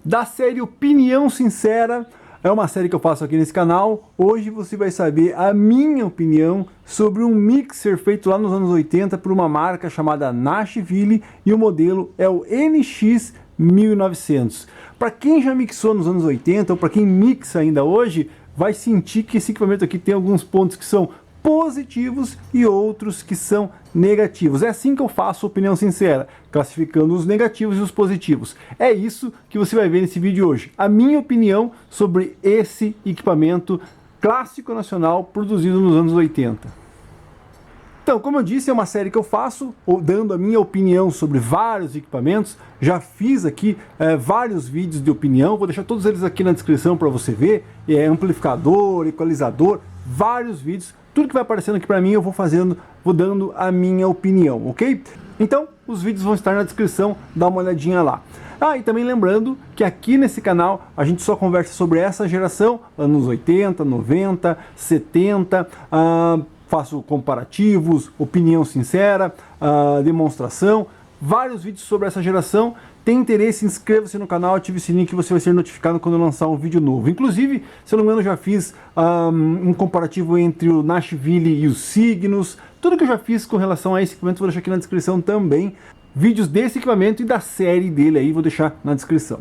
da série Opinião Sincera. É uma série que eu faço aqui nesse canal. Hoje você vai saber a minha opinião sobre um mixer feito lá nos anos 80 por uma marca chamada Nashville, e o modelo é o NX1900. Para quem já mixou nos anos 80 ou para quem mixa ainda hoje, vai sentir que esse equipamento aqui tem alguns pontos que são positivos e outros que são negativos. É assim que eu faço opinião sincera, classificando os negativos e os positivos. É isso que você vai ver nesse vídeo hoje. A minha opinião sobre esse equipamento clássico nacional produzido nos anos 80. Então, como eu disse, é uma série que eu faço, dando a minha opinião sobre vários equipamentos. Já fiz aqui vários vídeos de opinião, vou deixar todos eles aqui na descrição para você ver. Amplificador, equalizador, vários vídeos. Tudo que vai aparecendo aqui para mim eu vou dando a minha opinião, ok? Então, os vídeos vão estar na descrição, dá uma olhadinha lá. E também lembrando que aqui nesse canal a gente só conversa sobre essa geração, anos 80, 90, 70, faço comparativos, opinião sincera, demonstração, vários vídeos sobre essa geração. Tem interesse, inscreva-se no canal, ative o sininho que você vai ser notificado quando eu lançar um vídeo novo. Inclusive, se eu não me engano, eu já fiz um comparativo entre o Nashville e os Signos. Tudo que eu já fiz com relação a esse equipamento, vou deixar aqui na descrição também. Vídeos desse equipamento e da série dele aí, vou deixar na descrição.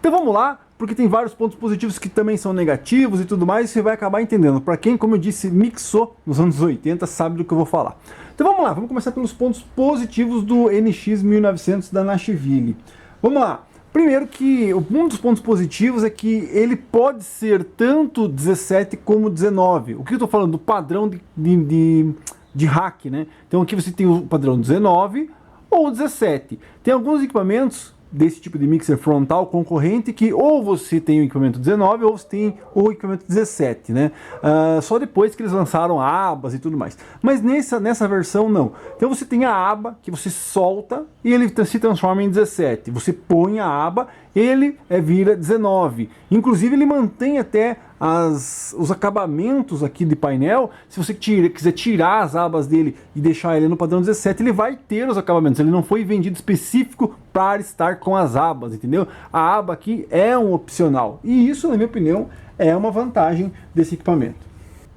Então vamos lá, porque tem vários pontos positivos que também são negativos e tudo mais, e você vai acabar entendendo. Para quem, como eu disse, mixou nos anos 80, sabe do que eu vou falar. Então vamos lá, vamos começar pelos pontos positivos do NX1900 da Nashville. Vamos lá. Primeiro que um dos pontos positivos é que ele pode ser tanto 17 como 19. O que eu estou falando? Do padrão de rack, né? Então aqui você tem o padrão 19 ou 17. Tem alguns equipamentos desse tipo de mixer frontal concorrente que ou você tem o equipamento 19 ou você tem o equipamento 17, né? Só depois que eles lançaram abas e tudo mais. Mas nessa versão não. Então você tem a aba que você solta e ele se transforma em 17. Você põe a aba, ele vira 19. Inclusive ele mantém até os acabamentos aqui de painel. Se você quiser tirar as abas dele e deixar ele no padrão 17, ele vai ter os acabamentos. Ele não foi vendido específico para estar com as abas, entendeu? A aba aqui é um opcional. E isso, na minha opinião, é uma vantagem desse equipamento.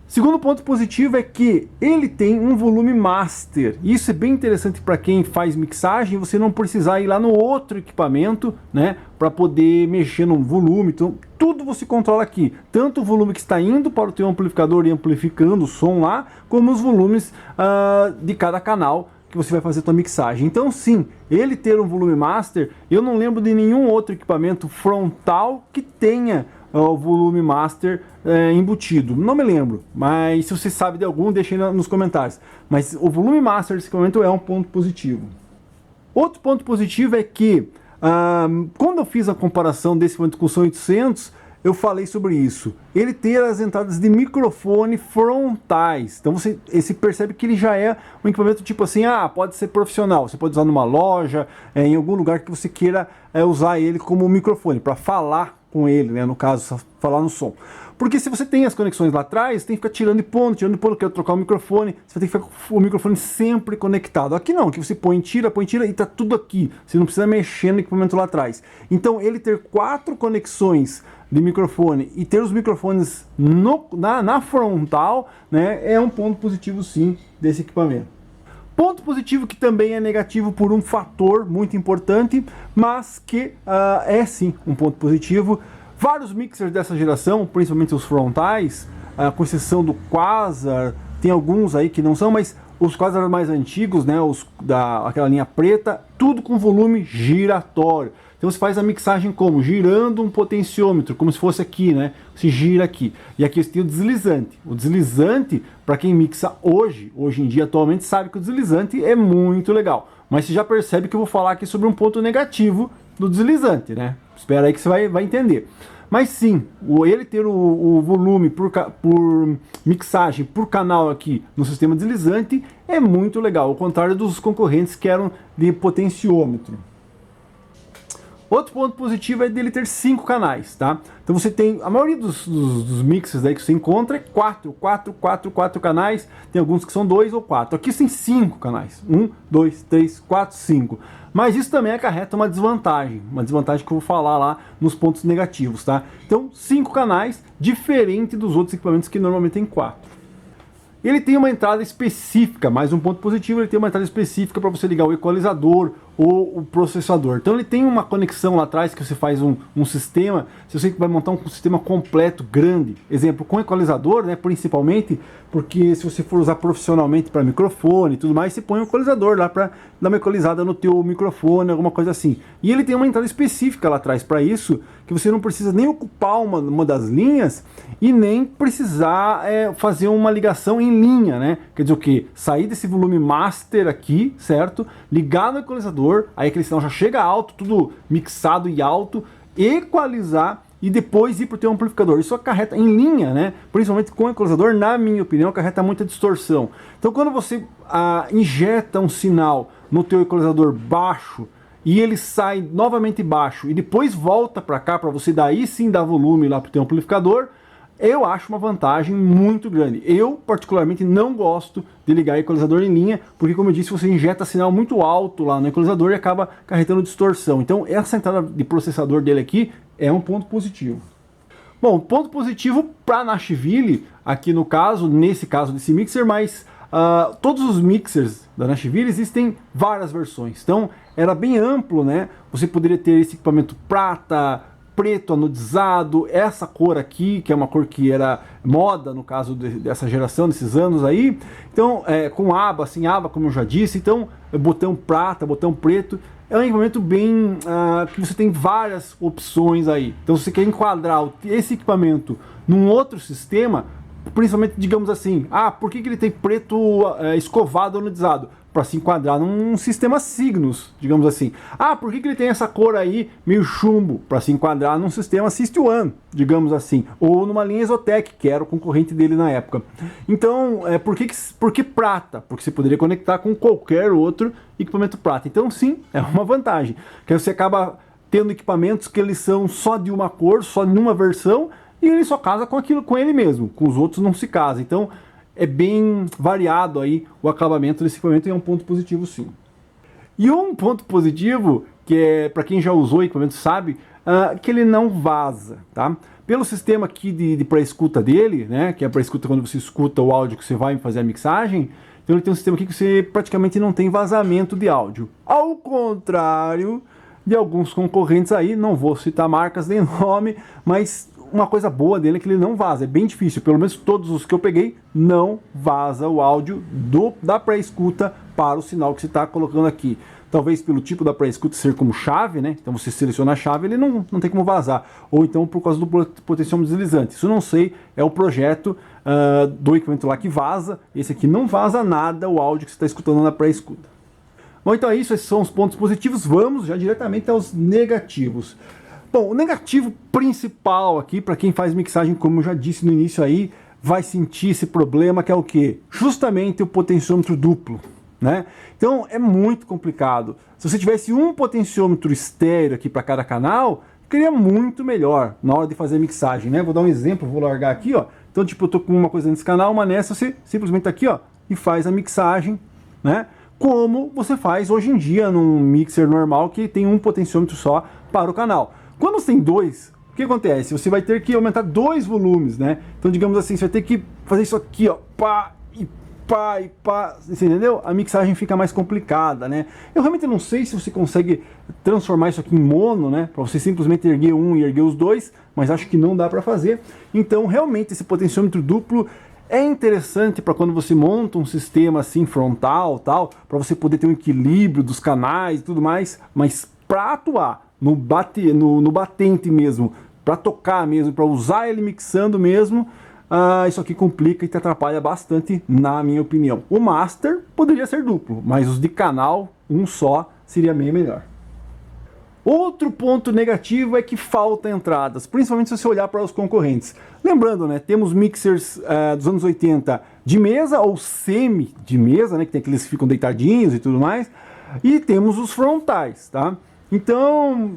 Segundo ponto positivo é que ele tem um volume master. Isso é bem interessante para quem faz mixagem, você não precisar ir lá no outro equipamento, né, para poder mexer no volume. Então, tudo você controla aqui. Tanto o volume que está indo para o teu amplificador e amplificando o som lá, como os volumes de cada canal que você vai fazer a tua mixagem. Então sim, ele ter um volume master, eu não lembro de nenhum outro equipamento frontal que tenha o volume master embutido. Não me lembro, mas se você sabe de algum, deixa aí nos comentários. Mas o volume master desse equipamento é um ponto positivo. Outro ponto positivo é que quando eu fiz a comparação desse equipamento com o Som 800, eu falei sobre isso. Ele ter as entradas de microfone frontais. Então você percebe que ele já é um equipamento tipo assim, pode ser profissional. Você pode usar numa loja, em algum lugar que você queira usar ele como microfone, para falar com ele, né? No caso, falar no som. Porque se você tem as conexões lá atrás, tem que ficar tirando e pondo, quero trocar o microfone, você vai ter que ficar com o microfone sempre conectado. Aqui não, aqui você põe, tira e tá tudo aqui. Você não precisa mexer no equipamento lá atrás. Então ele ter 4 conexões de microfone e ter os microfones na frontal, né, é um ponto positivo sim desse equipamento. Ponto positivo que também é negativo por um fator muito importante, mas que é sim um ponto positivo. Vários mixers dessa geração, principalmente os frontais, com exceção do Quasar, tem alguns aí que não são, mas os Quasar mais antigos, né, aquela linha preta, tudo com volume giratório. Então você faz a mixagem como? Girando um potenciômetro, como se fosse aqui, né? Você gira aqui. E aqui você tem o deslizante. O deslizante, para quem mixa hoje em dia, atualmente, sabe que o deslizante é muito legal. Mas você já percebe que eu vou falar aqui sobre um ponto negativo do deslizante, né? Espera aí que você vai entender. Mas sim, ele ter o volume por mixagem por canal aqui no sistema deslizante é muito legal, ao contrário dos concorrentes que eram de potenciômetro. Outro ponto positivo é dele ter 5 canais, tá? Então você tem, a maioria dos mixers aí que você encontra é 4 canais, tem alguns que são 2 ou 4. Aqui tem 5 canais, 1, 2, 3, 4, 5. Mas isso também acarreta uma desvantagem que eu vou falar lá nos pontos negativos, tá? Então 5 canais, diferente dos outros equipamentos que normalmente tem 4. Ele tem uma entrada específica, mais um ponto positivo, ele tem uma entrada específica para você ligar o equalizador ou o processador. Então ele tem uma conexão lá atrás que você faz um sistema, se você vai montar um sistema completo, grande, exemplo, com equalizador, né, principalmente, porque se você for usar profissionalmente para microfone e tudo mais, você põe um equalizador lá para dar uma equalizada no teu microfone, alguma coisa assim. E ele tem uma entrada específica lá atrás para isso, que você não precisa nem ocupar uma das linhas e nem precisar fazer uma ligação em linha, né? Quer dizer o que? Sair desse volume master aqui, certo? Ligar no equalizador, aí aquele sinal já chega alto, tudo mixado e alto, equalizar e depois ir para o teu amplificador. Isso acarreta em linha, né? Principalmente com o equalizador, na minha opinião, acarreta muita distorção. Então quando você injeta um sinal no teu equalizador baixo, e ele sai novamente baixo e depois volta para cá para você daí sim dar volume lá para o teu amplificador, eu acho uma vantagem muito grande. Eu particularmente não gosto de ligar equalizador em linha, porque como eu disse, você injeta sinal muito alto lá no equalizador e acaba acarretando distorção. Então essa entrada de processador dele aqui é um ponto positivo. Bom, ponto positivo para Nashville, aqui no caso, nesse caso desse mixer, mas todos os mixers da Nashville existem várias versões, então era bem amplo, né? Você poderia ter esse equipamento prata, preto anodizado, essa cor aqui, que é uma cor que era moda no caso dessa geração, desses anos aí, então com aba, sem aba, como eu já disse, então botão prata, botão preto, é um equipamento bem, que você tem várias opções aí. Então se você quer enquadrar esse equipamento num outro sistema, principalmente, digamos assim, por que ele tem preto escovado anodizado? Para se enquadrar num sistema Cygnus, digamos assim. Por que ele tem essa cor aí meio chumbo? Para se enquadrar num sistema SysTone, digamos assim. Ou numa linha Exotec, que era o concorrente dele na época. Então, por que prata? Porque você poderia conectar com qualquer outro equipamento prata. Então, sim, é uma vantagem. Que você acaba tendo equipamentos que eles são só de uma cor, só numa versão, e ele só casa com aquilo, com ele mesmo. Com os outros não se casa. Então, é bem variado aí o acabamento desse equipamento e é um ponto positivo sim. E um ponto positivo, que é para quem já usou o equipamento sabe, que ele não vaza, tá? Pelo sistema aqui de pré-escuta dele, né, que é pré-escuta quando você escuta o áudio que você vai fazer a mixagem, então ele tem um sistema aqui que você praticamente não tem vazamento de áudio. Ao contrário de alguns concorrentes aí, não vou citar marcas nem nome, mas uma coisa boa dele é que ele não vaza, é bem difícil, pelo menos todos os que eu peguei, não vaza o áudio da pré-escuta para o sinal que você está colocando aqui. Talvez pelo tipo da pré-escuta ser como chave, né? Então você seleciona a chave, ele não tem como vazar. Ou então por causa do potenciômetro deslizante. Isso eu não sei, é o projeto do equipamento lá que vaza. Esse aqui não vaza nada o áudio que você está escutando na pré-escuta. Bom, então é isso, esses são os pontos positivos. Vamos já diretamente aos negativos. Bom, o negativo principal aqui, para quem faz mixagem, como eu já disse no início aí, vai sentir esse problema que é o quê? Justamente o potenciômetro duplo, né? Então é muito complicado. Se você tivesse um potenciômetro estéreo aqui para cada canal, ficaria muito melhor na hora de fazer mixagem, né? Vou dar um exemplo, vou largar aqui, ó. Então, tipo, eu tô com uma coisa nesse canal, uma nessa, você simplesmente tá aqui, ó, e faz a mixagem, né? Como você faz hoje em dia num mixer normal que tem um potenciômetro só para o canal. Quando você tem dois, o que acontece? Você vai ter que aumentar dois volumes, né? Então, digamos assim, você vai ter que fazer isso aqui, ó, pá e pá e pá, você entendeu? A mixagem fica mais complicada, né? Eu realmente não sei se você consegue transformar isso aqui em mono, né? Para você simplesmente erguer um e erguer os dois, mas acho que não dá para fazer. Então, realmente, esse potenciômetro duplo é interessante para quando você monta um sistema assim frontal, tal, para você poder ter um equilíbrio dos canais e tudo mais, mas para atuar no batente mesmo, para tocar mesmo, para usar ele mixando mesmo, isso aqui complica e te atrapalha bastante, na minha opinião. O master poderia ser duplo, mas os de canal, um só, seria bem melhor. Outro ponto negativo é que falta entradas, principalmente se você olhar para os concorrentes. Lembrando, né, temos mixers dos anos 80 de mesa ou semi de mesa, né, que tem aqueles que ficam deitadinhos e tudo mais, e temos os frontais, tá? Então,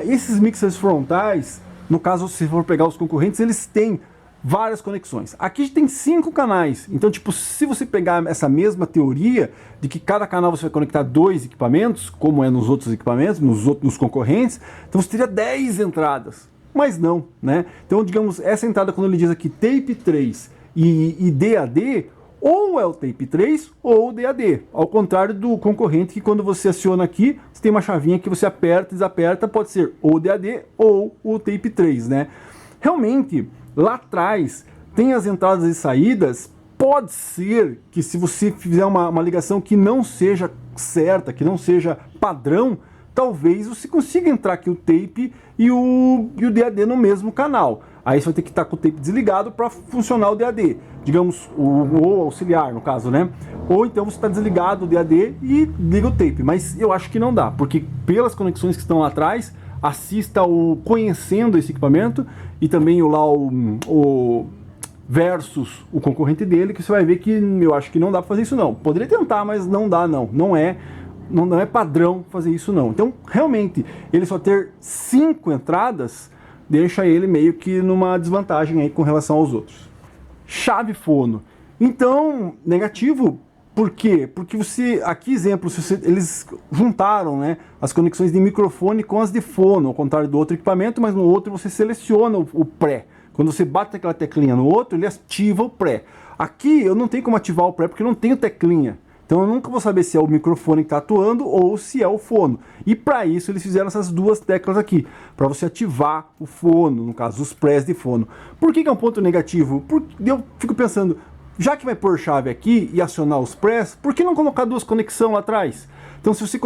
esses mixers frontais, no caso, se for pegar os concorrentes, eles têm várias conexões. Aqui tem 5 canais, então tipo, se você pegar essa mesma teoria de que cada canal você vai conectar 2 equipamentos, como é nos outros equipamentos, nos concorrentes, então você teria 10 entradas, mas não, né? Então, digamos, essa entrada, quando ele diz aqui tape 3 e DAD, ou é o tape 3 ou o DAD, ao contrário do concorrente, que quando você aciona aqui, você tem uma chavinha que você aperta e desaperta, pode ser ou o DAD ou o tape 3, né? Realmente, lá atrás tem as entradas e saídas, pode ser que se você fizer uma ligação que não seja certa, que não seja padrão, talvez você consiga entrar aqui o tape e o DAD no mesmo canal. Aí você vai ter que estar com o tape desligado para funcionar o DAD, digamos, o auxiliar no caso, né? Ou então você está desligado o DAD e liga o tape, mas eu acho que não dá, porque pelas conexões que estão lá atrás, assista o Conhecendo esse equipamento e também o versus o concorrente dele, que você vai ver que eu acho que não dá para fazer isso não. Poderia tentar, mas não dá não. Não é padrão fazer isso não. Então, realmente, ele só ter 5 entradas deixa ele meio que numa desvantagem aí com relação aos outros. Chave fono. Então, negativo. Por quê? Porque você, aqui exemplo, eles juntaram, né, as conexões de microfone com as de fono, ao contrário do outro equipamento, mas no outro você seleciona o pré. Quando você bate aquela teclinha no outro, ele ativa o pré. Aqui eu não tenho como ativar o pré porque eu não tenho teclinha. Então eu nunca vou saber se é o microfone que está atuando ou se é o fono. E para isso eles fizeram essas 2 teclas aqui, para você ativar o fono, no caso os prés de fono. Por que é um ponto negativo? Porque eu fico pensando, já que vai pôr chave aqui e acionar os press, por que não colocar 2 conexões lá atrás? Então se você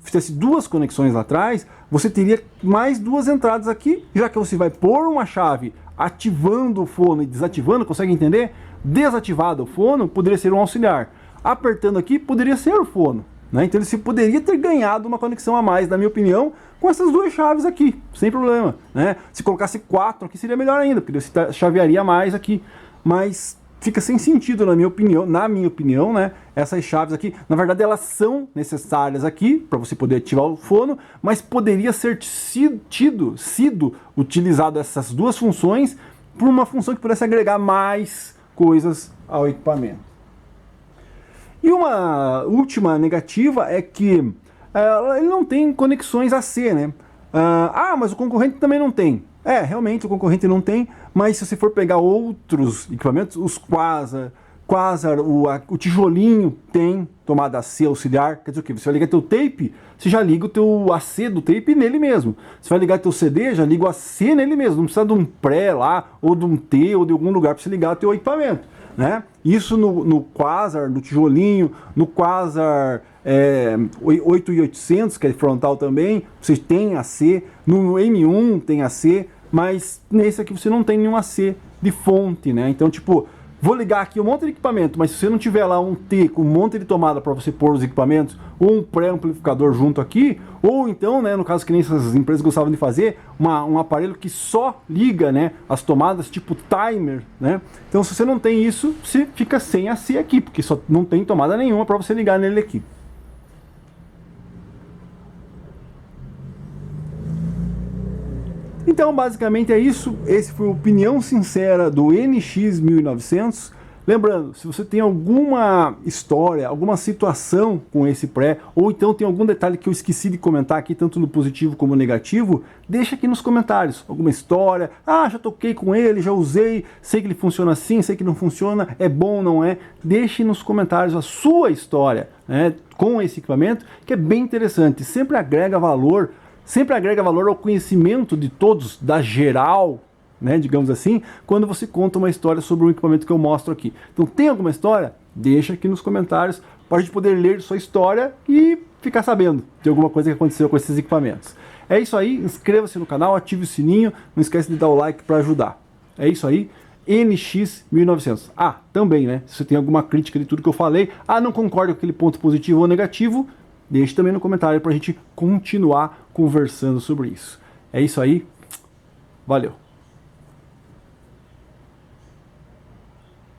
fizesse 2 conexões lá atrás, você teria mais 2 entradas aqui, já que você vai pôr uma chave ativando o fono e desativando, consegue entender? Desativado o fono, poderia ser um auxiliar. Apertando aqui, poderia ser o fono, né? Então ele poderia ter ganhado uma conexão a mais, na minha opinião, com essas 2 chaves aqui, sem problema, né? Se colocasse 4 aqui seria melhor ainda, porque você chavearia mais aqui, mas fica sem sentido na minha opinião, né? Essas chaves aqui, na verdade elas são necessárias aqui para você poder ativar o fono, mas poderia ser sido utilizado essas 2 funções por uma função que pudesse agregar mais coisas ao equipamento. E uma última negativa é que ele não tem conexões AC, né? Mas o concorrente também não tem. Realmente o concorrente não tem, mas se você for pegar outros equipamentos, os Quasar, o tijolinho tem tomada AC auxiliar. Quer dizer o quê? Você vai ligar teu tape, você já liga o teu AC do tape nele mesmo. Você vai ligar teu CD, já liga o AC nele mesmo. Não precisa de um pré lá, ou de um T, ou de algum lugar para você ligar o teu equipamento, né? Isso no Quasar, no tijolinho, no Quasar 8800, que é frontal também, você tem AC, no M1 tem AC, mas nesse aqui você não tem nenhum AC de fonte, né? Então, tipo, vou ligar aqui um monte de equipamento, mas se você não tiver lá um T com um monte de tomada para você pôr os equipamentos, ou um pré-amplificador junto aqui, ou então, né, no caso que nem essas empresas gostavam de fazer, um aparelho que só liga, né, as tomadas tipo timer, né? Então se você não tem isso, você fica sem AC aqui, porque só não tem tomada nenhuma para você ligar nele aqui. Então basicamente é isso, esse foi a opinião sincera do NX1900. Lembrando, se você tem alguma história, alguma situação com esse pré, ou então tem algum detalhe que eu esqueci de comentar aqui, tanto no positivo como no negativo, deixa aqui nos comentários, alguma história, já toquei com ele, já usei, sei que ele funciona assim, sei que não funciona, é bom, não é? Deixe nos comentários a sua história, né, com esse equipamento, que é bem interessante, sempre agrega valor ao conhecimento de todos, da geral, né, digamos assim, quando você conta uma história sobre um equipamento que eu mostro aqui. Então, tem alguma história? Deixa aqui nos comentários para a gente poder ler sua história e ficar sabendo de alguma coisa que aconteceu com esses equipamentos. É isso aí, inscreva-se no canal, ative o sininho, não esquece de dar o like para ajudar. É isso aí, NX1900. Também, né, se você tem alguma crítica de tudo que eu falei, não concorda com aquele ponto positivo ou negativo, deixe também no comentário para a gente continuar conversando sobre isso. É isso aí, valeu!